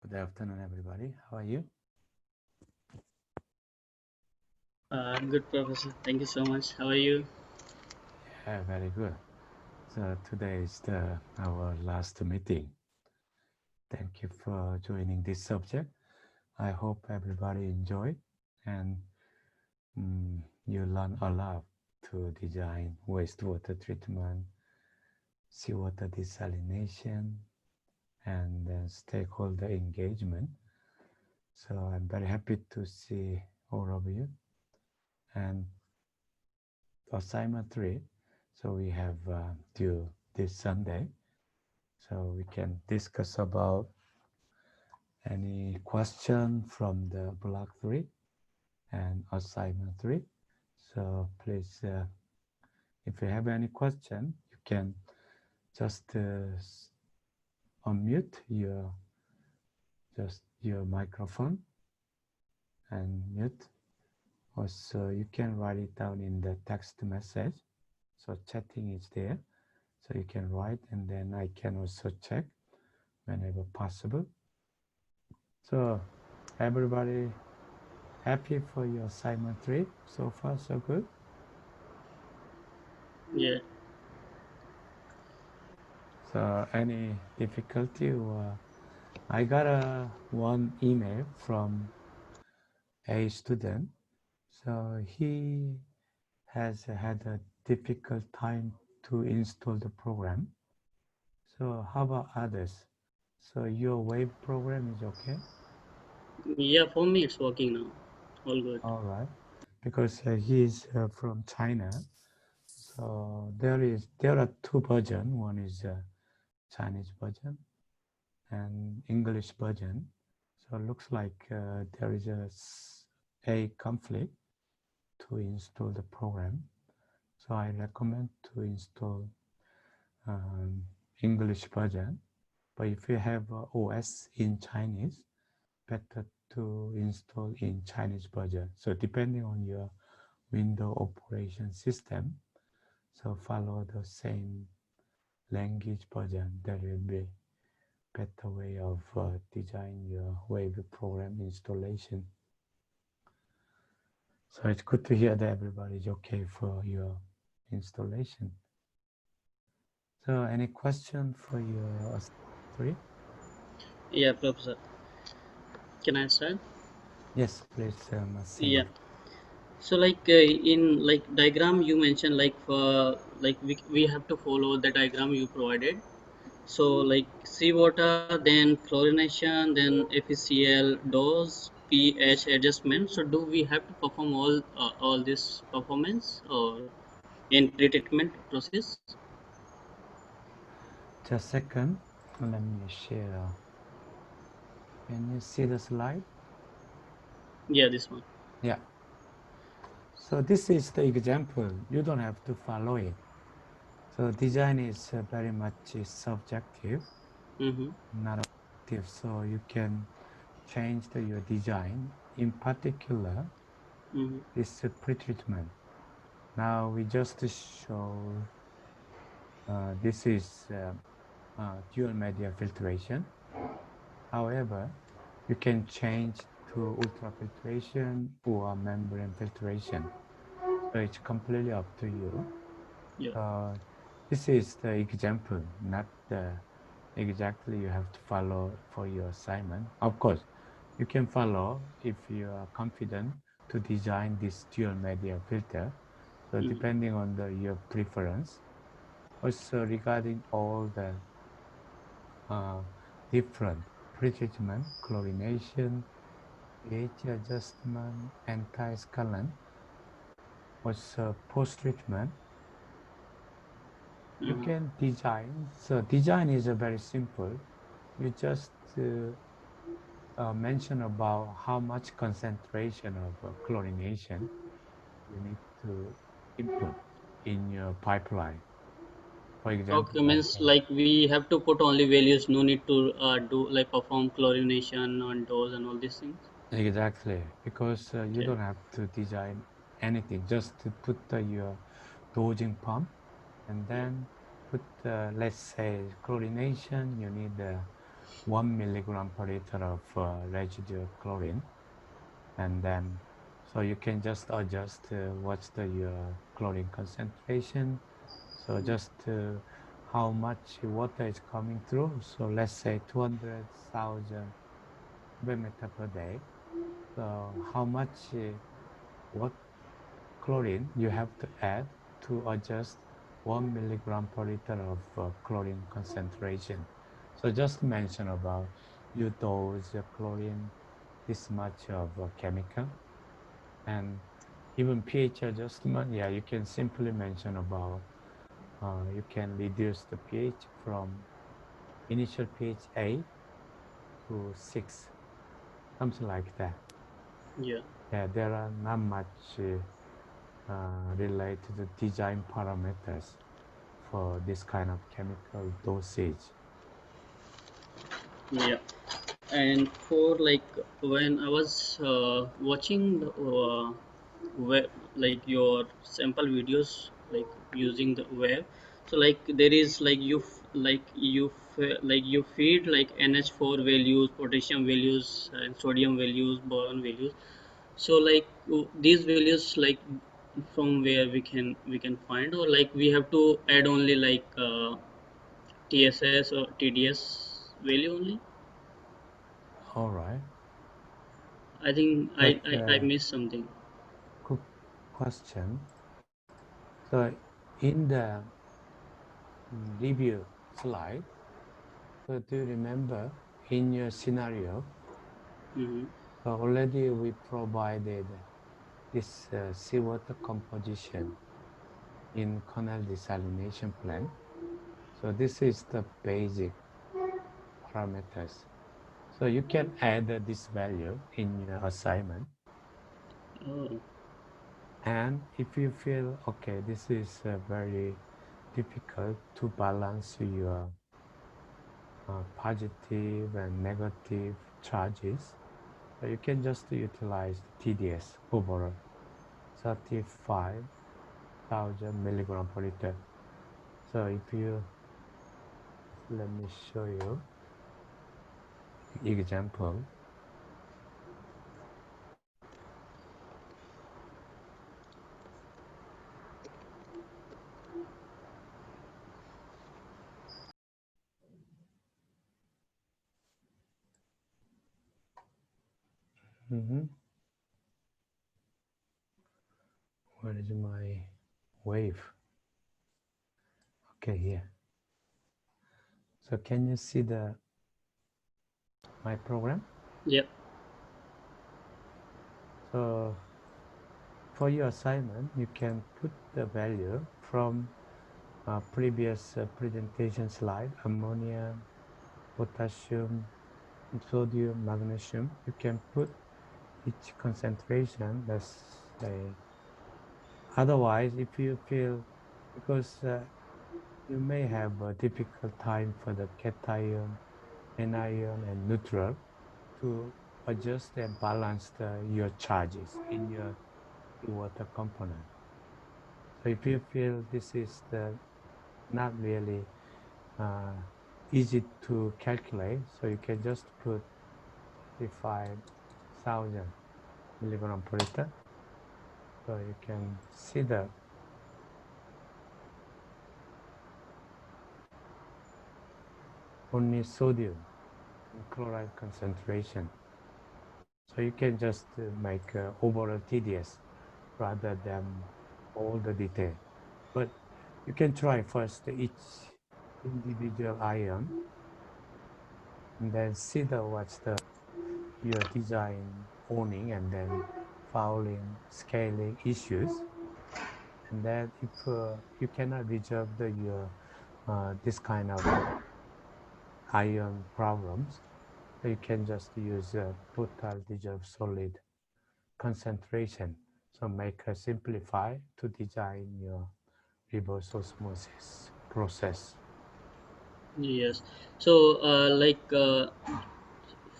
Good afternoon, everybody. How are you? I'm good, Professor. Thank you so much. How are you? Yeah, very good. So today is our last meeting. Thank you for joining this subject. I hope everybody enjoyed and you learn a lot to design wastewater treatment, seawater desalination, and then stakeholder engagement. So I'm very happy to see all of you. And assignment 3, so we have due this Sunday. So we can discuss about any question from the block 3 and assignment 3. So please, if you have any question, you can just unmute your microphone and mute. Also, you can write it down in the text message. So chatting is there. So you can write and then I can also check whenever possible. So everybody happy for your assignment 3? So far, so good? Yeah. So any difficulty? I got one email from a student. So he has had a difficult time to install the program. So how about others? So your wave program is okay? Yeah, for me it's working now. All good. All right. Because he is from China. So there are two versions. One is Chinese version and English version. So it looks like there is a conflict to install the program. So I recommend to install um, English version. But if you have OS in Chinese, better to install in Chinese version. So depending on your window operation system, so follow the same language version. That will be better way of design your wave program installation. So it's good to hear that everybody is okay for your installation. So any question for your three? Yeah, Professor. Can I start? Yes, please, Yeah. Massimo. So in diagram you mentioned for we have to follow the diagram you provided. So like seawater, then chlorination, then FeCl dose, pH adjustment. So do we have to perform all this performance or in pre-treatment process? Just a second, let me share. Can you see the slide? Yeah, this one. Yeah. So this is the example. You don't have to follow it. So design is very much subjective, Mm-hmm. not objective. So you can change your design. In particular, Mm-hmm. this pretreatment. Now we just show this is dual media filtration. However, you can change to ultrafiltration or membrane filtration. So it's completely up to you. Yeah. This is the example, not exactly you have to follow for your assignment. Of course, you can follow if you are confident to design this dual media filter. So Mm-hmm. depending on your preference. Also regarding all the uh, different pretreatment, chlorination, pH adjustment, anti-scalant, also post-treatment, you Mm-hmm. can design. So design is a very simple. You just mention about how much concentration of chlorination you need to input in your pipeline. For example, Okay, like means like we have to put only values, no need to do like perform chlorination on dose and all these things. exactly, because you Okay. don't have to design anything, just to put your dosing pump and then put, let's say, chlorination, you need 1 milligram per liter of residual chlorine, and then so you can just adjust what's the your chlorine concentration. So just how much water is coming through. So let's say 200,000 cubic meter per day. So how much what chlorine you have to add to adjust 1 milligram per liter of chlorine concentration. So just mention about you dose chlorine this much of chemical, and even pH adjustment. Yeah, you can simply mention about you can reduce the pH from initial pH 8 to 6, something like that. Yeah. Yeah, there are not much related to design parameters for this kind of chemical dosage. Yeah. And for like when I was watching the web, like your sample videos, like using the web, so like there is like like you feed like NH4 values, potassium values, and sodium values, boron values. So like these values, like from where we can find, or like we have to add only like TSS or TDS value only. All right. I think But I missed something. quick question. So in the review slide, so do you remember in your scenario, Mm-hmm. already we provided this seawater composition in canal desalination plant. So this is the basic parameters. So you can add this value in your assignment. Oh, And if you feel, okay, this is very difficult to balance your positive and negative charges, so you can just utilize the TDS over 35,000 milligram per liter. So if you, let me show you example. Mhm. Where is my wave? Okay, here. So can you see the my program? yeah. So for your assignment, you can put the value from previous presentation slide: ammonia, potassium, sodium, magnesium. You can put each concentration. Let's say. Otherwise, if you feel, because you may have a difficult time for the cation, anion, and neutral to adjust and balance your charges in your water component. So if you feel this is not really uh, easy to calculate, so you can just put 35,000 milligram per liter. So you can see the only sodium and chloride concentration. So you can just make overall TDS rather than all the detail. But you can try first each individual ion, and then see what's your design owning, and then fouling, scaling issues. And then if you cannot resolve your this kind of ion problems, so you can just use total dissolved solid concentration. So make a simplify to design your reverse osmosis process. Yes. So like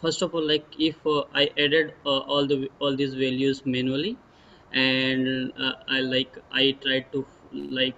first of all, like if I added all these values manually, and I tried to like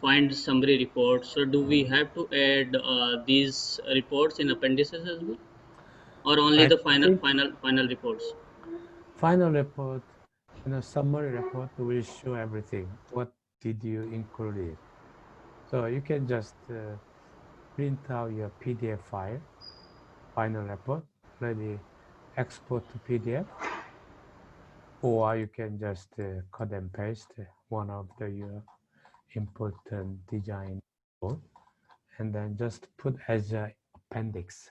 find summary reports. So do we have to add these reports in appendices as well, or only I the final think final reports? final report, summary report will show everything. What did you include it? So you can just print out your PDF file, final report, ready, export to PDF, or you can just cut and paste one of your important design report, and then just put as an appendix.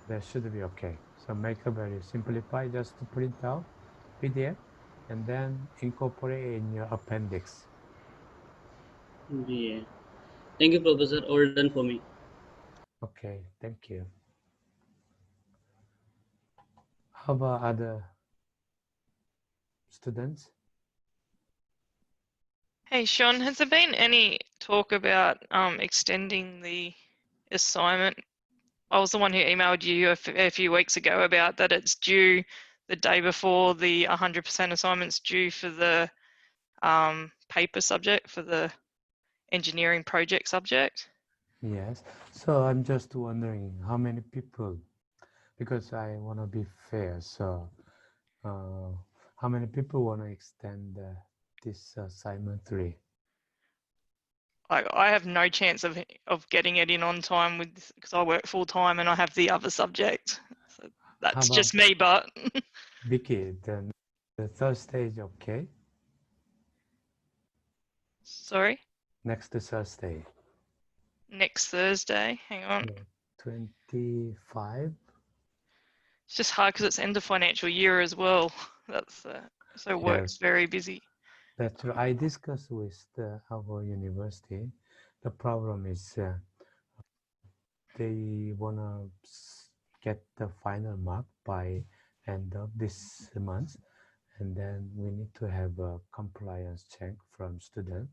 That should be okay. So make a very simplified, just to print out PDF and then incorporate in your appendix. Yeah. Thank you, Professor. All done for me. Okay, thank you. How about other students? Hey, Sean, has there been any talk about extending the assignment? I was the one who emailed you a few weeks ago about that it's due the day before the 100% assignment's due for the paper subject, for the engineering project subject. Yes. So I'm just wondering how many people, because I want to be fair. So how many people want to extend this assignment 3? I have no chance of getting it in on time with because I work full time and I have the other subject. So that's about just me, but Vicky, then the Thursday is okay? sorry, Next Thursday, next Thursday. Hang on. 25? It's just hard because it's end of financial year as well. That's so work's Yes. very busy. That's true. I discussed with our university. The problem is they want to get the final mark by end of this month, and then we need to have a compliance check from student,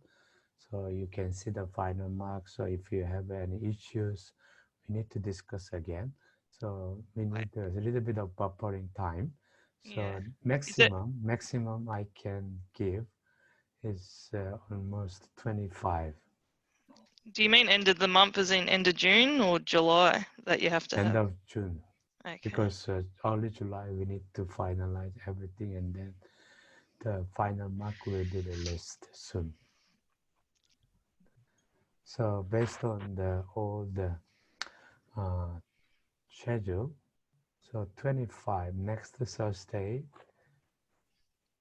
so you can see the final mark. So if you have any issues, we need to discuss again. So we need a little bit of buffering time. So Yeah. maximum I can give is almost 25. Do you mean end of the month as in end of June or July that you have to End have? of June, Okay. because early July we need to finalize everything, and then the final mark will be released soon. So based on all the schedule, so 25 next Thursday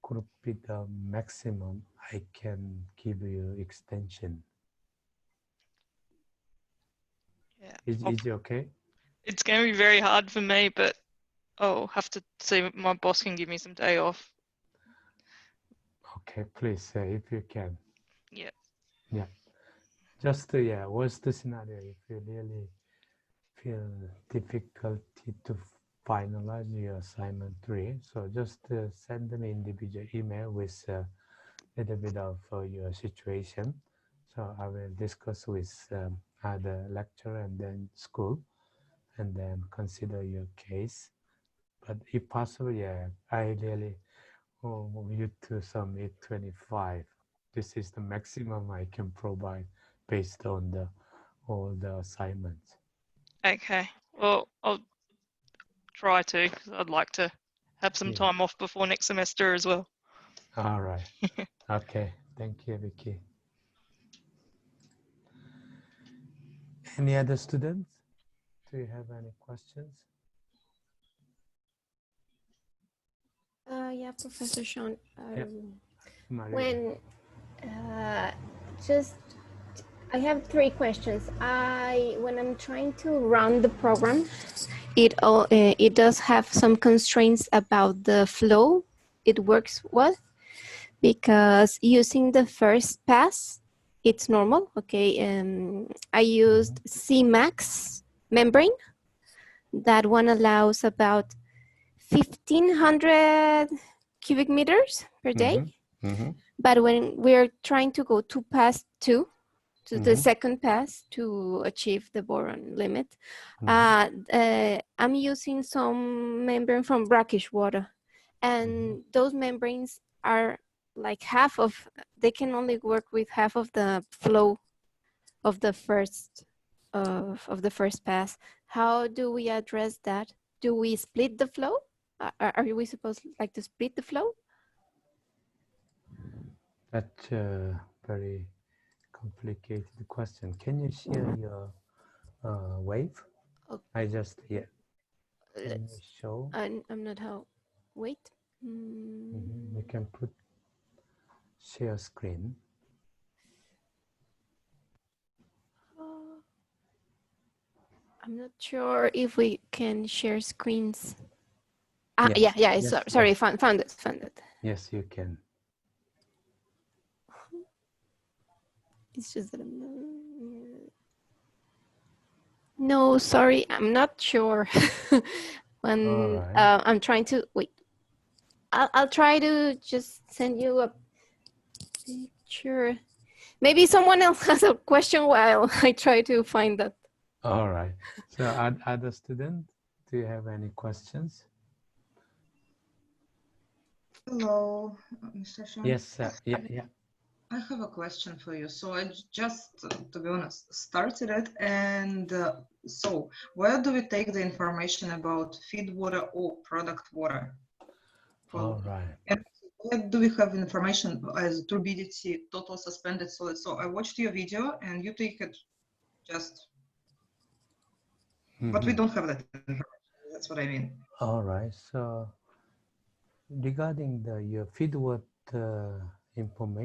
could be the maximum I can give you extension. Yeah. Is it okay? It's going to be very hard for me, but I'll have to see if my boss can give me some day off. Okay, please say if you can. Yeah. Yeah. Just what's the scenario if you really feel difficulty to finalize your assignment 3? So just send me individual email with a little bit of your situation. So I will discuss with other lecturer and then school, and then consider your case. But if possible, yeah, I really want you to submit 25. This is the maximum I can provide based on all the assignments. Okay. Well, I'll try to because I'd like to have some time off before next semester as well. All right. Okay. Thank you, Vicky. Any other students? Do you have any questions? Yeah, Professor Sean. Maria. When just I have 3 questions. When I'm trying to run the program, it does have some constraints about the flow it works with, because using the first pass, it's normal. Okay, I used CMAX membrane. That one allows about 1,500 cubic meters per day. But when we're trying to go to pass 2, to the second pass to achieve the boron limit, I'm using some membrane from brackish water, and those membranes are like half of, they can only work with half of the flow of the first pass. How do we address that? Do we split the flow? Are we supposed like to split the flow? That's a very complicated question. Can you share your wave? Okay. I just, yeah. Can you show? I'm not how. Wait. You can put share screen. I'm not sure if we can share screens. Yes, Yeah. yes, Sorry, yes. found it. Yes, you can. It's just that no, sorry, I'm not sure. When All right. I'm trying to wait. I'll try to just send you a picture. Maybe someone else has a question while I try to find that. All right. So, other student, do you have any questions? Hello, Mr. Sean. Yes, yeah. I have a question for you. So I just, to be honest, started it, and so where do we take the information about feed water or product water? All right. And where do we have information as turbidity, total suspended solid? So I watched your video, and you take it just, but we don't have that information. That's what I mean. All right. So regarding your feed water information.